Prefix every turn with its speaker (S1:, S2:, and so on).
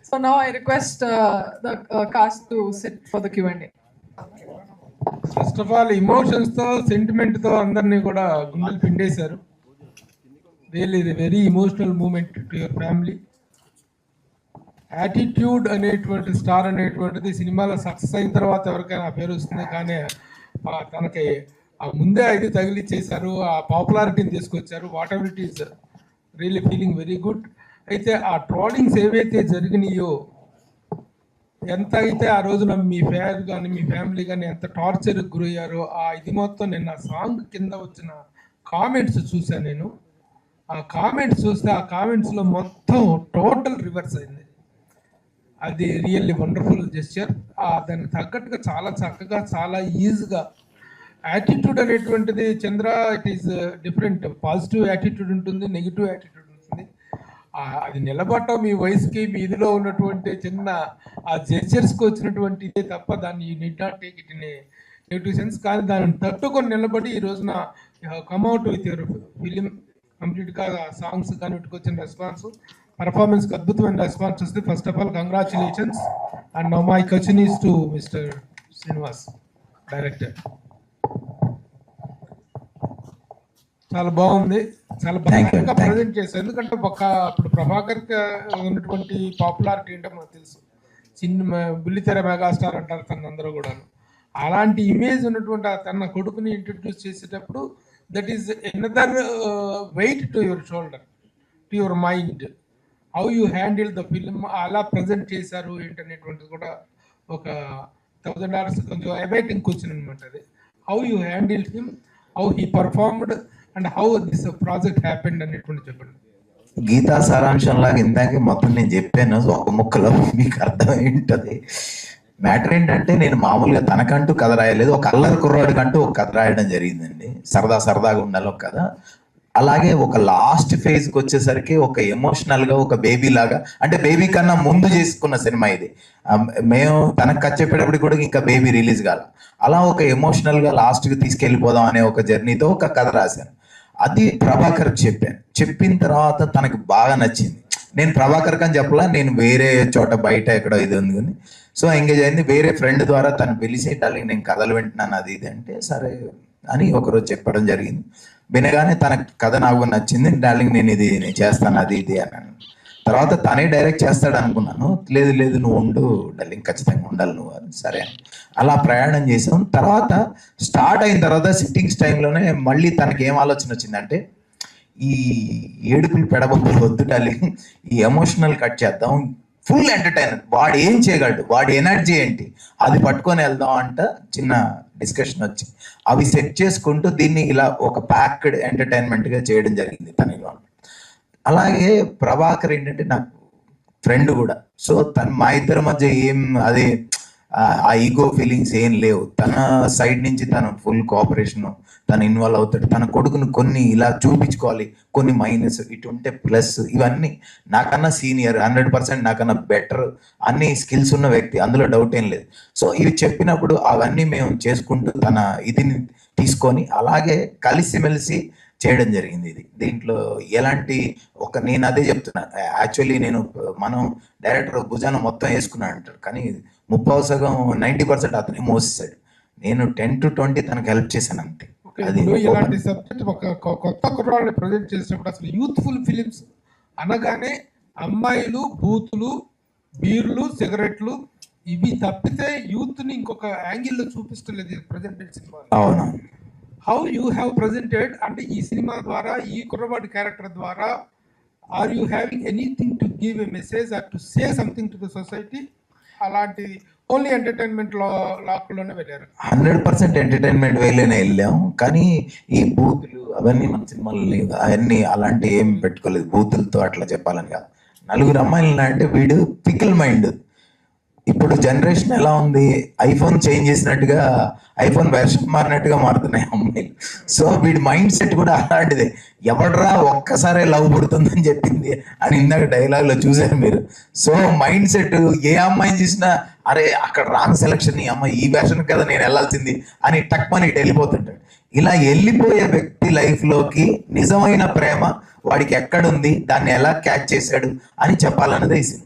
S1: So now I request the cast to sit for the Q&A.
S2: First of all ఇమోషన్స్తో సెంటిమెంట్తో అందరినీ కూడా గుండెలు పిండేశారు. రియల్లీ ఇది very emotional moment to your family. Attitude అనేటువంటి స్టార్ అనేటువంటిది సినిమాలో సక్సెస్ అయిన తర్వాత ఎవరికైనా పేరు వస్తుంది, కానీ తనకి ముందే అయితే తగిలిచ్చేశారు, ఆ పాపులారిటీని తీసుకొచ్చారు. What ever it is really feeling very good. అయితే ఆ ట్రోలింగ్స్ ఏవైతే జరిగినాయో, ఎంత అయితే ఆ రోజున మీ ఫేర్ కానీ మీ ఫ్యామిలీ కానీ ఎంత టార్చర్కి గురయ్యారో, ఆ ఇది మొత్తం నేను ఆ సాంగ్ కింద వచ్చిన కామెంట్స్ చూశాను. నేను ఆ కామెంట్స్ చూస్తే ఆ కామెంట్స్లో మొత్తం టోటల్ రివర్స్ అయింది. అది రియల్లీ వండర్ఫుల్ జెస్చర్. దానికి తగ్గట్టుగా చాలా చక్కగా చాలా ఈజీగా యాటిట్యూడ్ అనేటువంటిది Chandra it is different. Positive attitude ఉంటుంది, నెగిటివ్ యాటిట్యూడ్ ఉంటుంది. అది నిలబడటం మీ వయసుకి మీ ఇదిలో ఉన్నటువంటి చిన్న ఆ జెస్చర్స్కి వచ్చినటువంటి ఇదే తప్ప దాన్ని you need not take it in a negative sense. కానీ దాన్ని తట్టుకొని నిలబడి ఈ రోజున కమ్అవుట్ విత్ యువర్ ఫిలిం కంప్లీట్గా సాంగ్స్ కానీ వీటికి వచ్చిన రెస్పాన్స్, పర్ఫార్మెన్స్కి అద్భుతమైన రెస్పాన్స్ వస్తుంది. First of all congratulations. And now my question is to mister Srinivas, director. చాలా బాగుంది, చాలా బాగా ప్రజెంట్ చేశారు. ఎందుకంటే ఇప్పుడు ప్రభాకర్ ఉన్నటువంటి పాపులారిటీ ఏంటో మనకు తెలుసు. చిన్న బుల్లితెర మెగాస్టార్ అంటారు తన అందరూ కూడా. అలాంటి ఇమేజ్ ఉన్నటువంటి తన కొడుకుని ఇంట్రడ్యూస్ చేసేటప్పుడు that is another weight to your shoulder, to your mind. How you handle the film, అలా ప్రజెంట్ చేశారు ఏంటనేటువంటిది కూడా ఒక $1000 కొంచెం అవైటింగ్ క్వశ్చన్ అనమాట. అది how you handle him, how he performed and how this project happened అనేటువంటి చెప్పండి.
S3: గీతా సారాంశం లాగా ఇందాకే మొత్తం నేను చెప్పాను, ఒక ముక్కలో మీకు అర్థమై ఉంటుంది. మ్యాటర్ ఏంటంటే నేను మామూలుగా తనకంటూ కథ రాయలేదు, ఒక అల్లరి కుర్రాడికంటూ ఒక కథ రాయడం జరిగిందండి. సరదాగా ఉండాలి ఒక కథ. అలాగే ఒక లాస్ట్ ఫేజ్కి వచ్చేసరికి ఒక ఎమోషనల్గా ఒక బేబీ లాగా, అంటే బేబీ కన్నా ముందు చేసుకున్న సినిమా ఇది. మేము తనకు కథ చెప్పేటప్పుడు కూడా ఇంకా బేబీ రిలీజ్ కాల. అలా ఒక ఎమోషనల్గా లాస్ట్కి తీసుకెళ్ళిపోదాం అనే ఒక జర్నీతో ఒక కథ రాశాను. అది ప్రభాకర్కి చెప్పాను. చెప్పిన తర్వాత తనకు బాగా నచ్చింది. నేను ప్రభాకర్కి అని చెప్పలా, నేను వేరే చోట బయట ఎక్కడో ఇది ఉంది కానీ సో ఎంగేజ్ అయింది. వేరే ఫ్రెండ్ ద్వారా తను పిలిచి డార్లింగ్ నేను కథలు వింటున్నాను అది ఇది అంటే సరే అని ఒకరోజు చెప్పడం జరిగింది. వినగానే తన కథ నాకు నచ్చింది. డార్లింగ్ నేను చేస్తాను అది ఇది అన్నాను. తర్వాత తనే డైరెక్ట్ చేస్తాడు అనుకున్నాను. లేదు నువ్వు ఉండు డార్లింగ్, ఖచ్చితంగా ఉండాలి నువ్వు అని. సరే అలా ప్రయాణం చేసాం. తర్వాత స్టార్ట్ అయిన తర్వాత సిట్టింగ్స్ టైంలోనే మళ్ళీ తనకి ఏం ఆలోచన వచ్చిందంటే, ఈ ఏడుపులు పెడబొబ్బలు వద్దు డార్లింగ్, ఈ ఎమోషనల్ కట్ చేద్దాం, ఫుల్ ఎంటర్టైనర్. వాడు ఏం చేయగలడు, వాడి ఎనర్జీ ఏంటి అది పట్టుకొని వెళ్దాం అంట చిన్న డిస్కషన్ వచ్చి అవి సెట్ చేసుకుంటూ దీన్ని ఇలా ఒక ప్యాక్డ్ ఎంటర్టైన్మెంట్గా చేయడం జరిగింది తనలో. అలాగే ప్రభాకర్ ఏంటంటే నాకు ఫ్రెండ్ కూడా. సో మా ఇద్దరి మధ్య ఏం అది ఆ ఈగో ఫీలింగ్స్ ఏం లేవు. తన సైడ్ నుంచి తన ఫుల్ కోఆపరేషన్, తను ఇన్వాల్వ్ అవుతాడు. తన కొడుకును కొన్ని ఇలా చూపించుకోవాలి, కొన్ని మైనస్, ఇటు ఉంటే ప్లస్, ఇవన్నీ నాకన్నా సీనియర్, 100% నాకన్నా బెటర్, అన్ని స్కిల్స్ ఉన్న వ్యక్తి, అందులో డౌట్ ఏం లేదు. సో ఇవి చెప్పినప్పుడు అవన్నీ మేము చేసుకుంటూ తన ఇదిని తీసుకొని అలాగే కలిసిమెలిసి చేయడం జరిగింది. దీంట్లో ఎలాంటి నేను అదే చెప్తున్నా. యాక్చువల్లీ మనం డైరెక్టర్ భుజాన మొత్తం వేసుకున్నాను అంటారు, కానీ 90% అతనే మోసేసాడు. నేను 10 to 20 తనకు హెల్ప్ చేశాను అంతే.
S2: అది ఇలాంటి సబ్జెక్ట్ ఒక కొత్త కుర్రాళ్ళని ప్రజెంట్ చేసినప్పుడు అసలు యూత్ఫుల్ ఫిలిమ్స్ అనగానే అమ్మాయిలు, బూతులు, బీర్లు, సిగరెట్లు ఇవి తప్పితే యూత్ ని ఇంకొక యాంగిల్లో చూపిస్తలేదు ప్రజెంటెడ్ సినిమా.
S3: అవును.
S2: హౌ యూ హ్యావ్ ప్రజెంటెడ్, అంటే ఈ సినిమా ద్వారా ఈ కుర్రవాడి క్యారెక్టర్ ద్వారా are you having anything to give a message or to say something to the society? అలాంటి ఓన్లీ ఎంటర్టైన్మెంట్ లాక్లోనే వెళ్ళారు.
S3: 100% ఎంటర్టైన్మెంట్ వేలోనే వెళ్ళాం. కానీ ఈ బూతులు అవన్నీ మన సినిమాలు అవన్నీ అలాంటి ఏం పెట్టుకోలేదు. బూతులతో అట్లా చెప్పాలని కాదు. 4 అమ్మాయిలు అంటే వీడు పికిల్ మైండ్. ఇప్పుడు జనరేషన్ ఎలా ఉంది, ఐఫోన్ చేంజ్ చేసినట్టుగా, ఐఫోన్ వెర్షన్ మారినట్టుగా మారుతున్నాయి అమ్మాయిలు. సో వీడి మైండ్ సెట్ కూడా అలాంటిదే. ఎవడరా ఒక్కసారే లవ్ పుడుతుందని చెప్పింది అని ఇందాక డైలాగ్లో చూసారు మీరు. సో మైండ్ సెట్ ఏ అమ్మాయిని చూసినా అరే అక్కడ రాంగ్ సెలక్షన్, ఈ అమ్మాయి ఈ వెర్షన్ కదా నేను వెళ్ళాల్సింది అని టక్మని ఇటు వెళ్ళిపోతుంటాడు. ఇలా వెళ్ళిపోయే వ్యక్తి లైఫ్లోకి నిజమైన ప్రేమ వాడికి ఎక్కడుంది, దాన్ని ఎలా క్యాచ్ చేశాడు అని చెప్పాలన్నదే ఈ సినిమా.